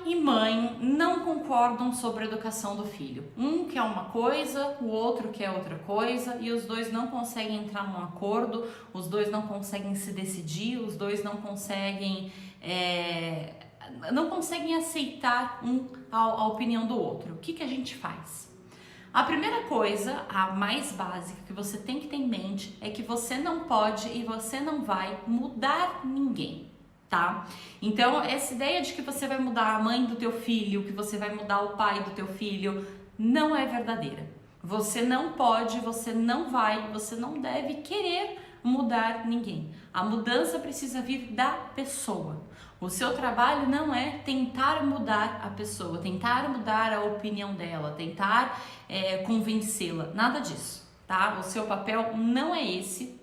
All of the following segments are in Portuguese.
e mãe não concordam sobre a educação do filho. Um quer uma coisa, o outro quer outra coisa e os dois não conseguem entrar num acordo, os dois não conseguem se decidir, os dois não conseguem aceitar a opinião do outro. O que a gente faz? A primeira coisa, a mais básica que você tem que ter em mente é que você não pode e você não vai mudar ninguém, tá? Então, essa ideia de que você vai mudar a mãe do teu filho, que você vai mudar o pai do teu filho, não é verdadeira. Você não pode, você não vai, você não deve querer mudar ninguém. A mudança precisa vir da pessoa. O seu trabalho não é tentar mudar a pessoa, tentar mudar a opinião dela, tentar convencê-la, nada disso, tá? O seu papel não é esse.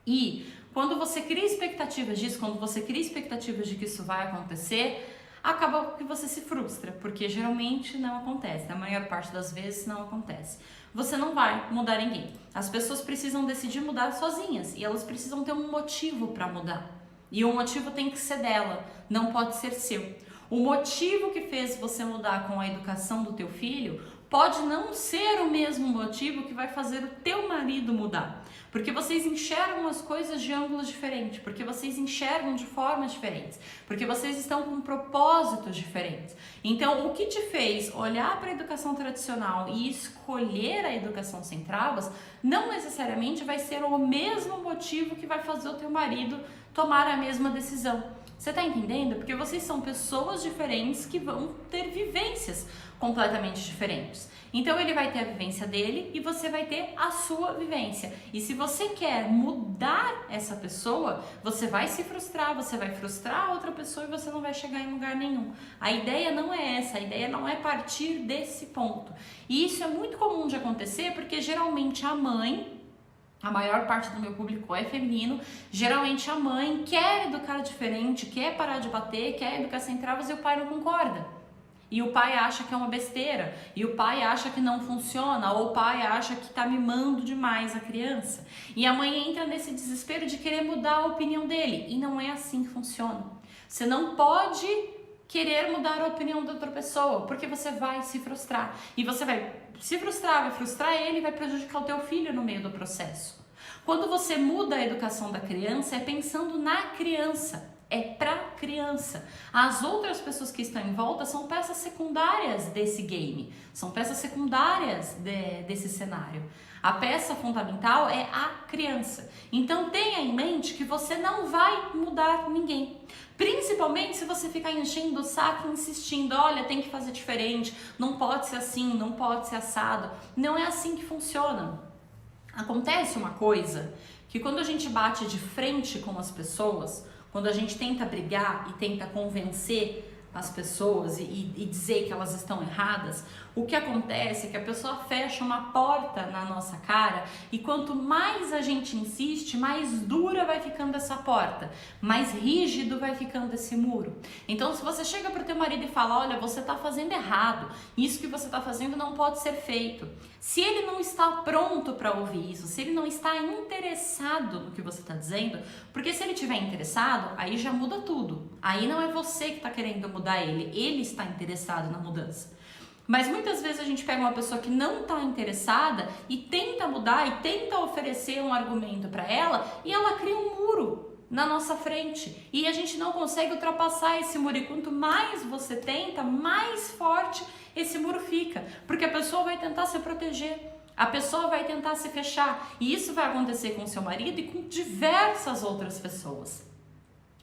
E quando você cria expectativas disso, quando você cria expectativas de que isso vai acontecer, acaba que você se frustra, porque geralmente não acontece, na maior parte das vezes não acontece. Você não vai mudar ninguém. As pessoas precisam decidir mudar sozinhas e elas precisam ter um motivo para mudar. E o motivo tem que ser dela, não pode ser seu. O motivo que fez você mudar com a educação do teu filho pode não ser o mesmo motivo que vai fazer o teu marido mudar. Porque vocês enxergam as coisas de ângulos diferentes, porque vocês enxergam de formas diferentes, porque vocês estão com propósitos diferentes. Então, o que te fez olhar para a educação tradicional e escolher a educação sem travas, não necessariamente vai ser o mesmo motivo que vai fazer o teu marido tomar a mesma decisão. Você tá entendendo? Porque vocês são pessoas diferentes que vão ter vivências completamente diferentes. Então ele vai ter a vivência dele e você vai ter a sua vivência. E se você quer mudar essa pessoa, você vai se frustrar, você vai frustrar a outra pessoa e você não vai chegar em lugar nenhum. A ideia não é essa, a ideia não é partir desse ponto. E isso é muito comum de acontecer porque geralmente a mãe, a maior parte do meu público é feminino, geralmente a mãe quer educar diferente, quer parar de bater, quer educar sem travas e o pai não concorda. E o pai acha que é uma besteira, e o pai acha que não funciona, ou o pai acha que tá mimando demais a criança. E a mãe entra nesse desespero de querer mudar a opinião dele, e não é assim que funciona. Você não pode querer mudar a opinião da outra pessoa, porque você vai se frustrar. E você vai se frustrar, vai frustrar ele e vai prejudicar o teu filho no meio do processo. Quando você muda a educação da criança, é pensando na criança, é pra criança. As outras pessoas que estão em volta são peças secundárias desse game, são peças secundárias desse cenário. A peça fundamental é a criança. Então tenha em mente que você não vai mudar ninguém. Principalmente se você ficar enchendo o saco e insistindo, olha, tem que fazer diferente, não pode ser assim, não pode ser assado. Não é assim que funciona. Acontece uma coisa que quando a gente bate de frente com as pessoas, quando a gente tenta brigar e tenta convencer as pessoas e dizer que elas estão erradas, o que acontece é que a pessoa fecha uma porta na nossa cara e quanto mais a gente insiste, mais dura vai ficando essa porta, mais rígido vai ficando esse muro. Então, se você chega para o teu marido e fala, olha, você está fazendo errado, isso que você está fazendo não pode ser feito. Se ele não está pronto para ouvir isso, se ele não está interessado no que você está dizendo, porque se ele estiver interessado, aí já muda tudo. Aí não é você que está querendo mudar ele está interessado na mudança. Mas muitas vezes a gente pega uma pessoa que não está interessada e tenta mudar e tenta oferecer um argumento para ela e ela cria um muro na nossa frente e a gente não consegue ultrapassar esse muro e quanto mais você tenta, mais forte esse muro fica, porque a pessoa vai tentar se proteger, a pessoa vai tentar se fechar e isso vai acontecer com o seu marido e com diversas outras pessoas.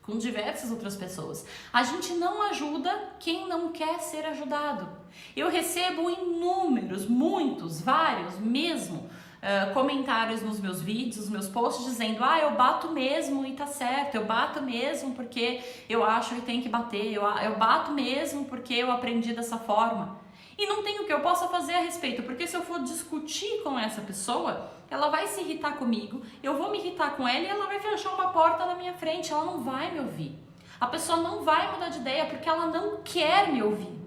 Com diversas outras pessoas. A gente não ajuda quem não quer ser ajudado. Eu recebo inúmeros, muitos, vários mesmo, comentários nos meus vídeos, nos meus posts, dizendo, eu bato mesmo e tá certo, eu bato mesmo porque eu acho que tem que bater, eu bato mesmo porque eu aprendi dessa forma. E não tem o que eu possa fazer a respeito, porque se eu for discutir com essa pessoa, ela vai se irritar comigo, eu vou me irritar com ela e ela vai fechar uma porta na minha frente, ela não vai me ouvir. A pessoa não vai mudar de ideia porque ela não quer me ouvir,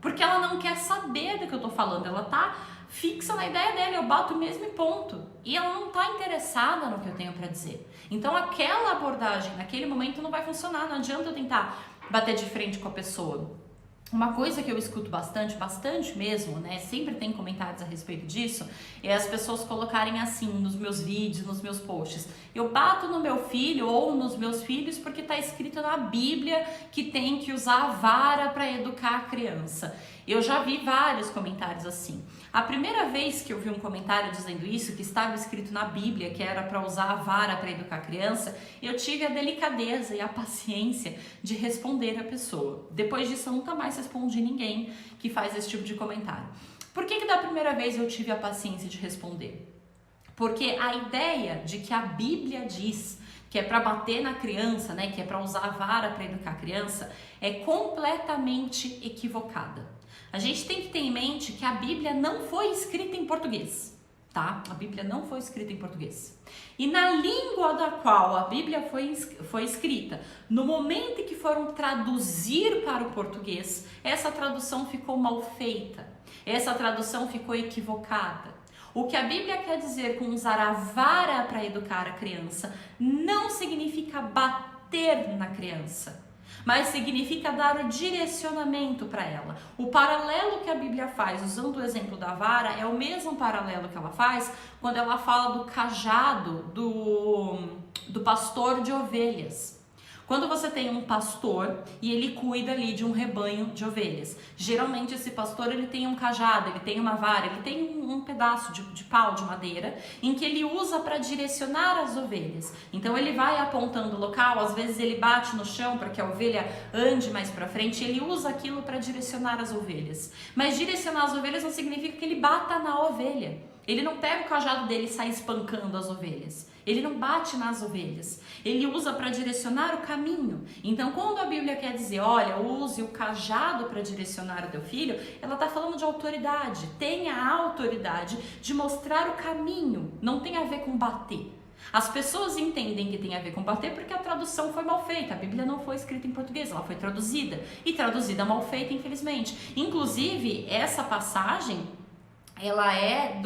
porque ela não quer saber do que eu tô falando, ela tá fixa na ideia dela, eu bato mesmo e ponto. E ela não tá interessada no que eu tenho para dizer. Então aquela abordagem naquele momento não vai funcionar, não adianta eu tentar bater de frente com a pessoa. Uma coisa que eu escuto bastante mesmo, né? Sempre tem comentários a respeito disso, é as pessoas colocarem assim nos meus vídeos, nos meus posts. Eu bato no meu filho ou nos meus filhos porque tá escrito na Bíblia que tem que usar a vara para educar a criança. Eu já vi vários comentários assim. A primeira vez que eu vi um comentário dizendo isso, que estava escrito na Bíblia, que era para usar a vara para educar a criança, eu tive a delicadeza e a paciência de responder a pessoa. Depois disso, eu nunca mais respondi ninguém que faz esse tipo de comentário. Por que da primeira vez eu tive a paciência de responder? Porque a ideia de que a Bíblia diz que é para bater na criança, né, que é para usar a vara para educar a criança, é completamente equivocada. A gente tem que ter em mente que a Bíblia não foi escrita em português, tá? A Bíblia não foi escrita em português. E na língua da qual a Bíblia foi escrita, no momento em que foram traduzir para o português, essa tradução ficou mal feita, essa tradução ficou equivocada. O que a Bíblia quer dizer com usar a vara para educar a criança não significa bater na criança, mas significa dar o direcionamento para ela. O paralelo que a Bíblia faz, usando o exemplo da vara, é o mesmo paralelo que ela faz quando ela fala do cajado do pastor de ovelhas. Quando você tem um pastor e ele cuida ali de um rebanho de ovelhas, geralmente esse pastor ele tem um cajado, ele tem uma vara, ele tem um pedaço de pau, de madeira, em que ele usa para direcionar as ovelhas. Então ele vai apontando o local, às vezes ele bate no chão para que a ovelha ande mais para frente, ele usa aquilo para direcionar as ovelhas. Mas direcionar as ovelhas não significa que ele bata na ovelha. Ele não pega o cajado dele e sai espancando as ovelhas. Ele não bate nas ovelhas. Ele usa para direcionar o caminho. Então, quando a Bíblia quer dizer, olha, use o cajado para direcionar o teu filho, ela está falando de autoridade. Tenha a autoridade de mostrar o caminho. Não tem a ver com bater. As pessoas entendem que tem a ver com bater porque a tradução foi mal feita. A Bíblia não foi escrita em português, ela foi traduzida. E traduzida mal feita, infelizmente. Inclusive, essa passagem, ela é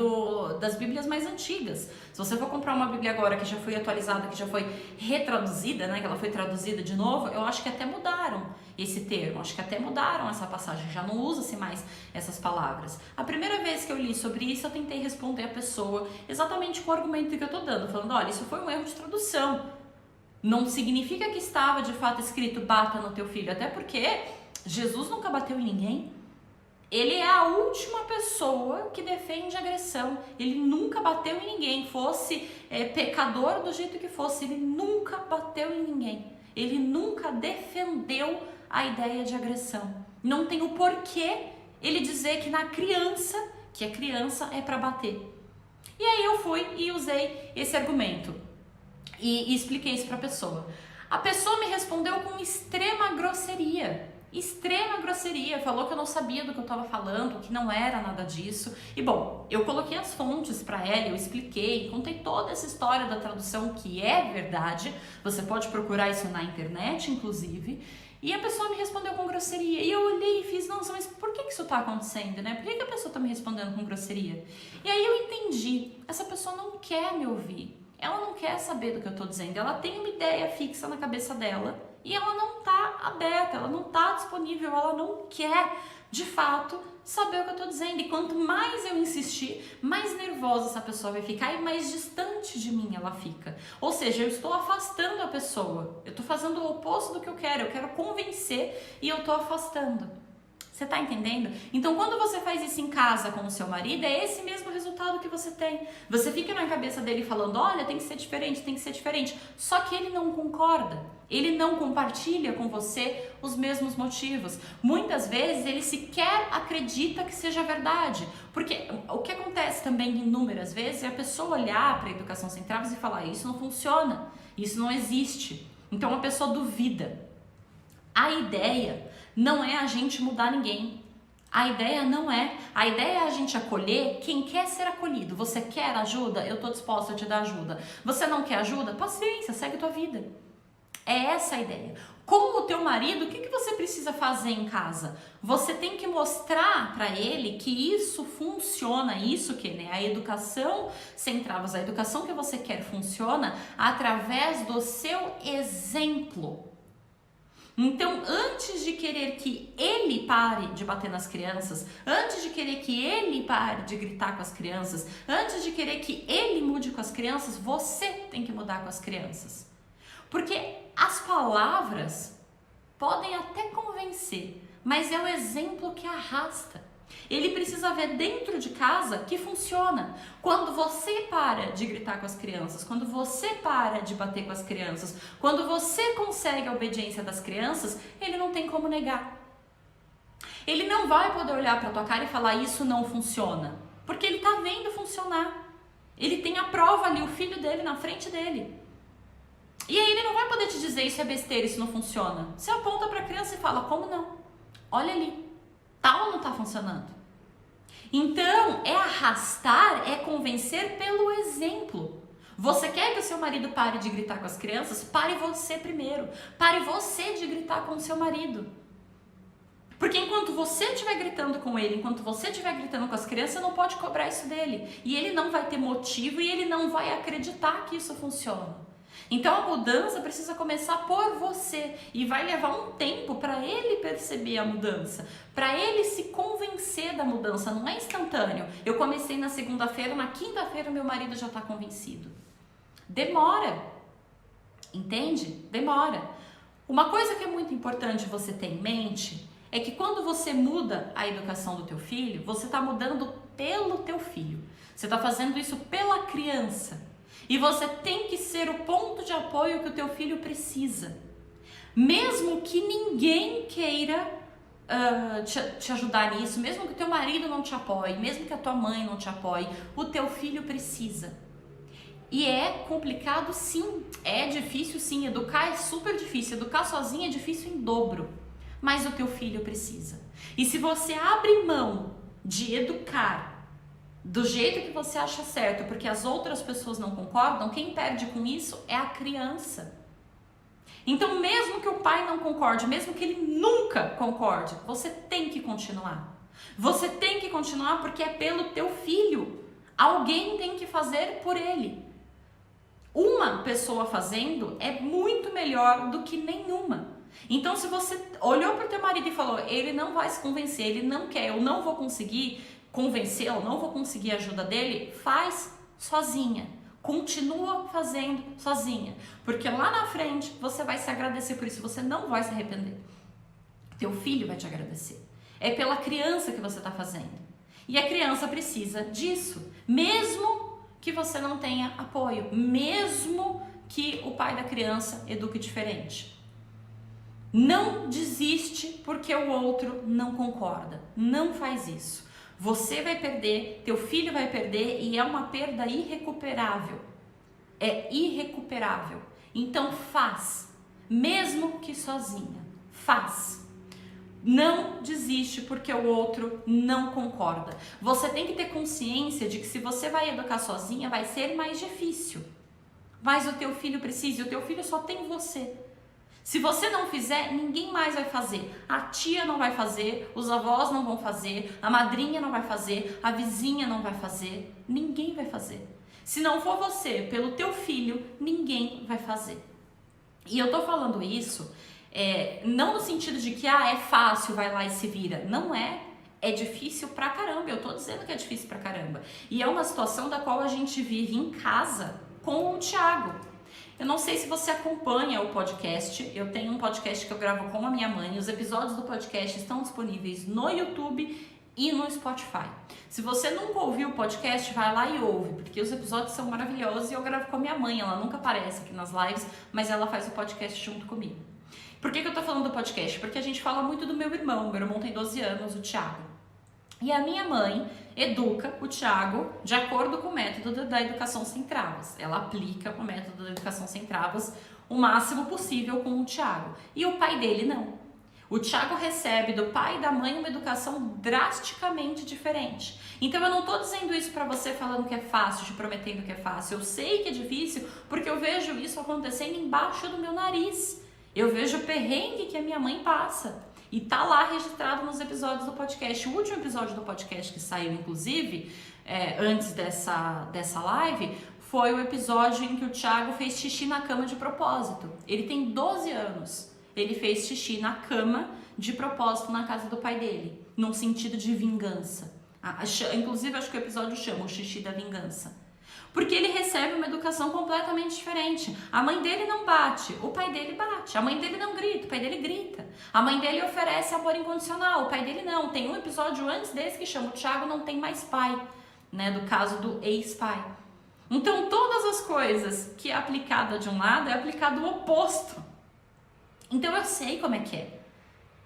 das Bíblias mais antigas. Se você for comprar uma Bíblia agora que já foi atualizada, que já foi retraduzida, né, que ela foi traduzida de novo, eu acho que até mudaram esse termo, acho que até mudaram essa passagem, já não usa-se mais essas palavras. A primeira vez que eu li sobre isso, eu tentei responder a pessoa exatamente com o argumento que eu tô dando, falando, olha, isso foi um erro de tradução. Não significa que estava de fato escrito bata no teu filho, até porque Jesus nunca bateu em ninguém. Ele é a última pessoa que defende agressão. Ele nunca bateu em ninguém, fosse pecador do jeito que fosse, ele nunca bateu em ninguém. Ele nunca defendeu a ideia de agressão. Não tem o porquê ele dizer que na criança, que a criança é para bater. E aí eu fui e usei esse argumento e expliquei isso para a pessoa. A pessoa me respondeu com extrema grosseria. Falou que eu não sabia do que eu estava falando, que não era nada disso. E bom, eu coloquei as fontes para ela, eu expliquei, contei toda essa história da tradução que é verdade. Você pode procurar isso na internet, inclusive. E a pessoa me respondeu com grosseria. E eu olhei e fiz, nossa, mas por que isso está acontecendo, né? Por que a pessoa está me respondendo com grosseria? E aí eu entendi, essa pessoa não quer me ouvir. Ela não quer saber do que eu estou dizendo. Ela tem uma ideia fixa na cabeça dela e ela não está aberta, ela não está disponível, ela não quer, de fato, saber o que eu estou dizendo. E quanto mais eu insistir, mais nervosa essa pessoa vai ficar e mais distante de mim ela fica. Ou seja, eu estou afastando a pessoa. Eu estou fazendo o oposto do que eu quero convencer e eu estou afastando. Você tá entendendo? Então, quando você faz isso em casa com o seu marido, é esse mesmo resultado que você tem. Você fica na cabeça dele falando, olha, tem que ser diferente, tem que ser diferente. Só que ele não concorda. Ele não compartilha com você os mesmos motivos. Muitas vezes, ele sequer acredita que seja verdade. Porque o que acontece também inúmeras vezes é a pessoa olhar para a educação sem travas e falar, isso não funciona, isso não existe. Então, a pessoa duvida. A ideia não é a gente mudar ninguém. A ideia não é. A ideia é a gente acolher quem quer ser acolhido. Você quer ajuda? Eu estou disposta a te dar ajuda. Você não quer ajuda? Paciência, segue tua vida. É essa a ideia. Com o teu marido, o que você precisa fazer em casa? Você tem que mostrar para ele que isso funciona, isso que, né, a educação sem travas, a educação que você quer funciona através do seu exemplo. Então, antes de querer que ele pare de bater nas crianças, antes de querer que ele pare de gritar com as crianças, antes de querer que ele mude com as crianças, você tem que mudar com as crianças. Porque as palavras podem até convencer, mas é o exemplo que arrasta. Ele precisa ver dentro de casa que funciona. Quando você para de gritar com as crianças, quando você para de bater com as crianças, quando você consegue a obediência das crianças, ele não tem como negar. Ele não vai poder olhar para tua cara e falar isso não funciona, porque ele tá vendo funcionar. Ele tem a prova ali, o filho dele na frente dele. E aí ele não vai poder te dizer isso é besteira, isso não funciona. Você aponta para a criança e fala, como não? Olha ali, tá ou não tá funcionando? Então, é arrastar, é convencer pelo exemplo. Você quer que o seu marido pare de gritar com as crianças? Pare você primeiro. Pare você de gritar com o seu marido. Porque enquanto você estiver gritando com ele, enquanto você estiver gritando com as crianças, você não pode cobrar isso dele. E ele não vai ter motivo e ele não vai acreditar que isso funciona. Então a mudança precisa começar por você e vai levar um tempo para ele perceber a mudança, para ele se convencer da mudança, não é instantâneo. Eu comecei na segunda-feira, na quinta-feira meu marido já está convencido. Demora, entende? Demora. Uma coisa que é muito importante você ter em mente é que quando você muda a educação do teu filho, você está mudando pelo teu filho, você está fazendo isso pela criança. E você tem que ser o ponto de apoio que o teu filho precisa. Mesmo que ninguém queira te ajudar nisso, mesmo que o teu marido não te apoie, mesmo que a tua mãe não te apoie, o teu filho precisa. E é complicado sim, é difícil sim, educar é super difícil, educar sozinho é difícil em dobro, mas o teu filho precisa. E se você abre mão de educar do jeito que você acha certo, porque as outras pessoas não concordam, quem perde com isso é a criança. Então, mesmo que o pai não concorde, mesmo que ele nunca concorde, você tem que continuar. Você tem que continuar porque é pelo teu filho. Alguém tem que fazer por ele. Uma pessoa fazendo é muito melhor do que nenhuma. Então, se você olhou para o teu marido e falou, ele não vai se convencer, ele não quer, eu não vou conseguir convencê-lo, não vou conseguir a ajuda dele, faz sozinha. Continua fazendo sozinha. Porque lá na frente você vai se agradecer por isso, você não vai se arrepender. Teu filho vai te agradecer. É pela criança que você está fazendo. E a criança precisa disso. Mesmo que você não tenha apoio. Mesmo que o pai da criança eduque diferente. Não desiste porque o outro não concorda. Não faz isso. Você vai perder, teu filho vai perder e é uma perda irrecuperável. É irrecuperável. Então faz, mesmo que sozinha. Faz. Não desiste porque o outro não concorda. Você tem que ter consciência de que se você vai educar sozinha vai ser mais difícil. Mas o teu filho precisa, e o teu filho só tem você. Se você não fizer, ninguém mais vai fazer. A tia não vai fazer, os avós não vão fazer, a madrinha não vai fazer, a vizinha não vai fazer, ninguém vai fazer. Se não for você, pelo teu filho, ninguém vai fazer. E eu tô falando isso, não no sentido de que é fácil, vai lá e se vira. Não é. É difícil pra caramba, eu tô dizendo que é difícil pra caramba. E é uma situação da qual a gente vive em casa com o Thiago. Eu não sei se você acompanha o podcast, eu tenho um podcast que eu gravo com a minha mãe, os episódios do podcast estão disponíveis no YouTube e no Spotify. Se você nunca ouviu o podcast, vai lá e ouve, porque os episódios são maravilhosos e eu gravo com a minha mãe, ela nunca aparece aqui nas lives, mas ela faz o podcast junto comigo. Por que eu tô falando do podcast? Porque a gente fala muito do meu irmão tem 12 anos, o Thiago. E a minha mãe educa o Thiago de acordo com o método da educação sem travas. Ela aplica o método da educação sem travas o máximo possível com o Thiago. E o pai dele não. O Thiago recebe do pai e da mãe uma educação drasticamente diferente. Então eu não tô dizendo isso pra você falando que é fácil, te prometendo que é fácil. Eu sei que é difícil porque eu vejo isso acontecendo embaixo do meu nariz. Eu vejo o perrengue que a minha mãe passa. E tá lá registrado nos episódios do podcast. O último episódio do podcast que saiu, inclusive, antes dessa live, foi o episódio em que o Thiago fez xixi na cama de propósito. Ele tem 12 anos. ele fez xixi na cama de propósito na casa do pai dele, num sentido de vingança. Inclusive, acho que o episódio chama o xixi da vingança. Porque ele recebe uma educação completamente diferente. A mãe dele não bate, o pai dele bate. A mãe dele não grita, o pai dele grita. A mãe dele oferece amor incondicional, o pai dele não. Tem um episódio antes desse que chama O Thiago Não Tem Mais Pai, né? Do caso do ex-pai. Então, todas as coisas que é aplicada de um lado, é aplicado o oposto. Então, eu sei como é que é.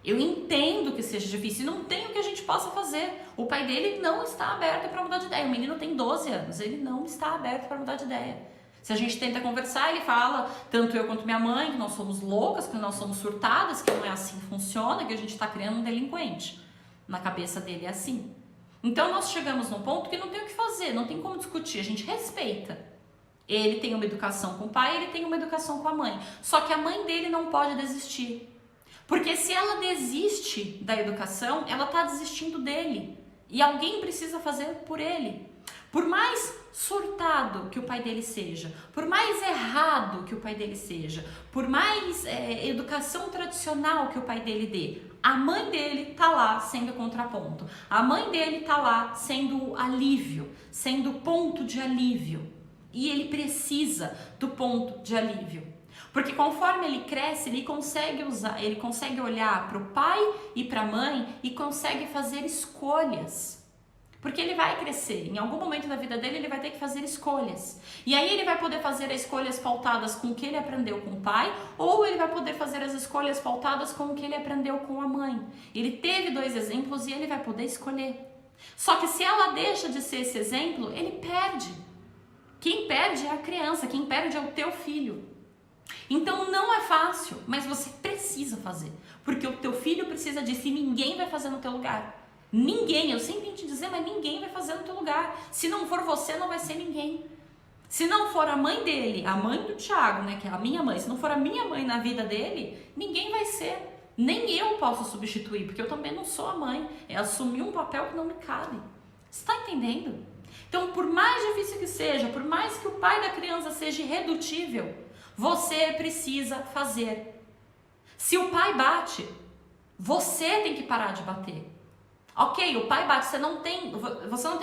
Eu entendo que seja difícil, não tem o que a gente possa fazer. O pai dele não está aberto para mudar de ideia. O menino tem 12 anos, ele não está aberto para mudar de ideia. Se a gente tenta conversar, ele fala, tanto eu quanto minha mãe, que nós somos loucas, que nós somos surtadas, que não é assim que funciona, que a gente está criando um delinquente. Na cabeça dele é assim. Então nós chegamos num ponto que não tem o que fazer, não tem como discutir, a gente respeita. Ele tem uma educação com o pai, ele tem uma educação com a mãe. Só que a mãe dele não pode desistir. Porque se ela desiste da educação, ela está desistindo dele. E alguém precisa fazer por ele. Por mais surtado que o pai dele seja, por mais errado que o pai dele seja, por mais educação tradicional que o pai dele dê, a mãe dele tá lá sendo contraponto. A mãe dele tá lá sendo alívio, sendo ponto de alívio. E ele precisa do ponto de alívio. Porque conforme ele cresce, ele consegue olhar para o pai e para a mãe e consegue fazer escolhas. Porque ele vai crescer, em algum momento da vida dele ele vai ter que fazer escolhas. E aí ele vai poder fazer as escolhas pautadas com o que ele aprendeu com o pai, ou ele vai poder fazer as escolhas pautadas com o que ele aprendeu com a mãe. Ele teve 2 exemplos e ele vai poder escolher. Só que se ela deixa de ser esse exemplo, ele perde. Quem perde é a criança, quem perde é o teu filho. Então não é fácil, mas você precisa fazer, porque o teu filho precisa disso e ninguém vai fazer no teu lugar. Ninguém, eu sempre tenho que te dizer, mas ninguém vai fazer no teu lugar. Se não for você, não vai ser ninguém. Se não for a mãe dele, a mãe do Thiago, né, que é a minha mãe, se não for a minha mãe na vida dele, ninguém vai ser. Nem eu posso substituir, porque eu também não sou a mãe. É assumir um papel que não me cabe. Você está entendendo? Então, por mais difícil que seja, por mais que o pai da criança seja irredutível, você precisa fazer. Se o pai bate, você tem que parar de bater. Ok, o pai bate, você não tem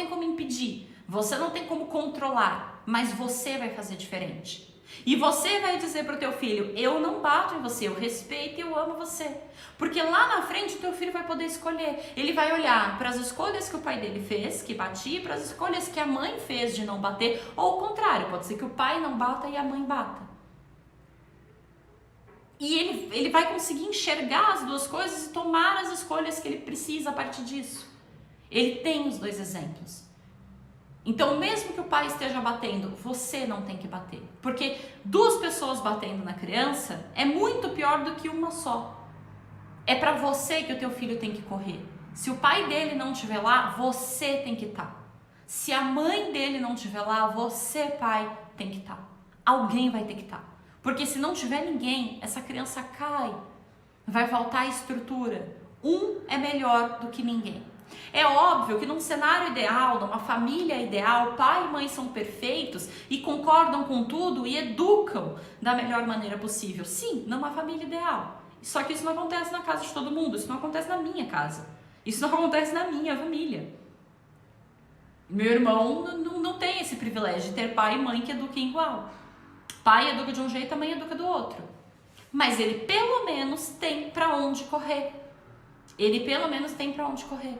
como impedir, você não tem como controlar, mas você vai fazer diferente. E você vai dizer para o teu filho, eu não bato em você, eu respeito e eu amo você. Porque lá na frente o teu filho vai poder escolher. Ele vai olhar para as escolhas que o pai dele fez, que batia, para as escolhas que a mãe fez de não bater, ou o contrário, pode ser que o pai não bata e a mãe bata. E ele vai conseguir enxergar as duas coisas e tomar as escolhas que ele precisa a partir disso. Ele tem os 2 exemplos. Então, mesmo que o pai esteja batendo, você não tem que bater. Porque 2 pessoas batendo na criança é muito pior do que uma só. É para você que o teu filho tem que correr. Se o pai dele não estiver lá, você tem que estar. Se a mãe dele não estiver lá, você, pai, tem que estar. Alguém vai ter que estar. Porque se não tiver ninguém, essa criança cai. Vai faltar estrutura. Um é melhor do que ninguém. É óbvio que num cenário ideal, numa família ideal, pai e mãe são perfeitos e concordam com tudo e educam da melhor maneira possível. Sim, numa família ideal. Só que isso não acontece na casa de todo mundo, isso não acontece na minha casa. Isso não acontece na minha família. Meu irmão não tem esse privilégio de ter pai e mãe que eduquem igual. Pai educa de um jeito, a mãe educa do outro. Mas ele pelo menos tem pra onde correr. Ele pelo menos tem pra onde correr.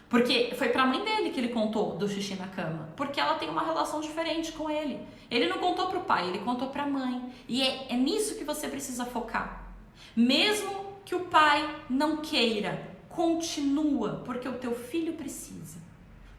Porque foi pra mãe dele que ele contou do xixi na cama. Porque ela tem uma relação diferente com ele. Ele não contou pro pai, ele contou pra mãe. E é nisso que você precisa focar. Mesmo que o pai não queira, continua, porque o teu filho precisa.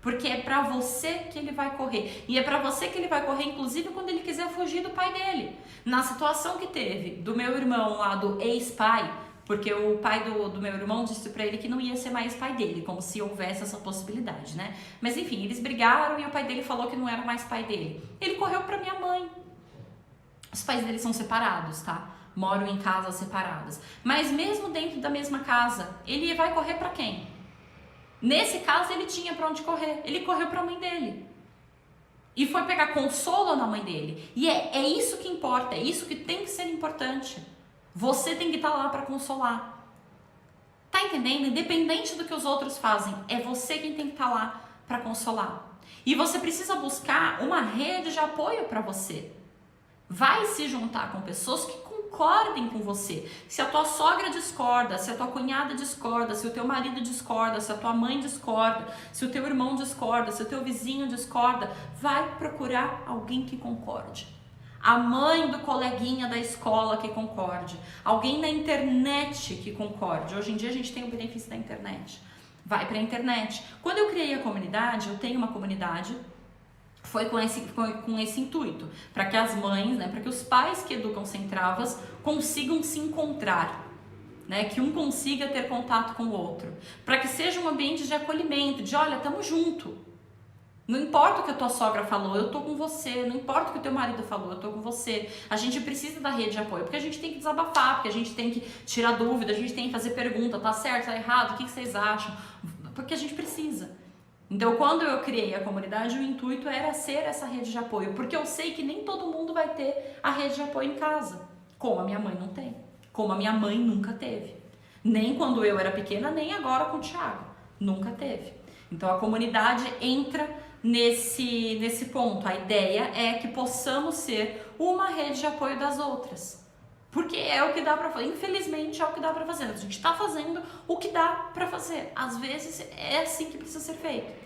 Porque é pra você que ele vai correr. E é pra você que ele vai correr, inclusive quando ele quiser fugir do pai dele. Na situação que teve do meu irmão lá, do ex-pai, porque o pai do meu irmão disse pra ele que não ia ser mais pai dele, como se houvesse essa possibilidade, né? Mas enfim, eles brigaram e o pai dele falou que não era mais pai dele. Ele correu pra minha mãe. Os pais dele são separados, tá? Moram em casas separadas. Mas mesmo dentro da mesma casa, ele vai correr pra quem? Nesse caso, ele tinha pra onde correr. Ele correu pra mãe dele. E foi pegar consolo na mãe dele. E é isso que importa, é isso que tem que ser importante. Você tem que estar lá para consolar. Tá entendendo? Independente do que os outros fazem, é você quem tem que estar lá para consolar. E você precisa buscar uma rede de apoio para você. Vai se juntar com pessoas que concordem com você. Se a tua sogra discorda, se a tua cunhada discorda, se o teu marido discorda, se a tua mãe discorda, se o teu irmão discorda, se o teu vizinho discorda, vai procurar alguém que concorde. A mãe do coleguinha da escola que concorde, alguém na internet que concorde. Hoje em dia a gente tem o benefício da internet. Vai para a internet. Quando eu criei a comunidade, eu tenho uma comunidade, foi com esse intuito, para que as mães, né, para que os pais que educam sem travas consigam se encontrar, né, que um consiga ter contato com o outro, para que seja um ambiente de acolhimento, de olha, tamo junto. Não importa o que a tua sogra falou, eu tô com você. Não importa o que o teu marido falou, eu tô com você. A gente precisa da rede de apoio, porque a gente tem que desabafar, porque a gente tem que tirar dúvida, a gente tem que fazer pergunta, tá certo, tá errado, o que vocês acham? Porque a gente precisa. Então, quando eu criei a comunidade, o intuito era ser essa rede de apoio, porque eu sei que nem todo mundo vai ter a rede de apoio em casa, como a minha mãe não tem, como a minha mãe nunca teve. Nem quando eu era pequena, nem agora com o Thiago. Nunca teve. Então, a comunidade entra nesse ponto. A ideia é que possamos ser uma rede de apoio das outras. Porque é o que dá pra fazer. Infelizmente é o que dá pra fazer. A gente tá fazendo o que dá pra fazer. Às vezes é assim que precisa ser feito.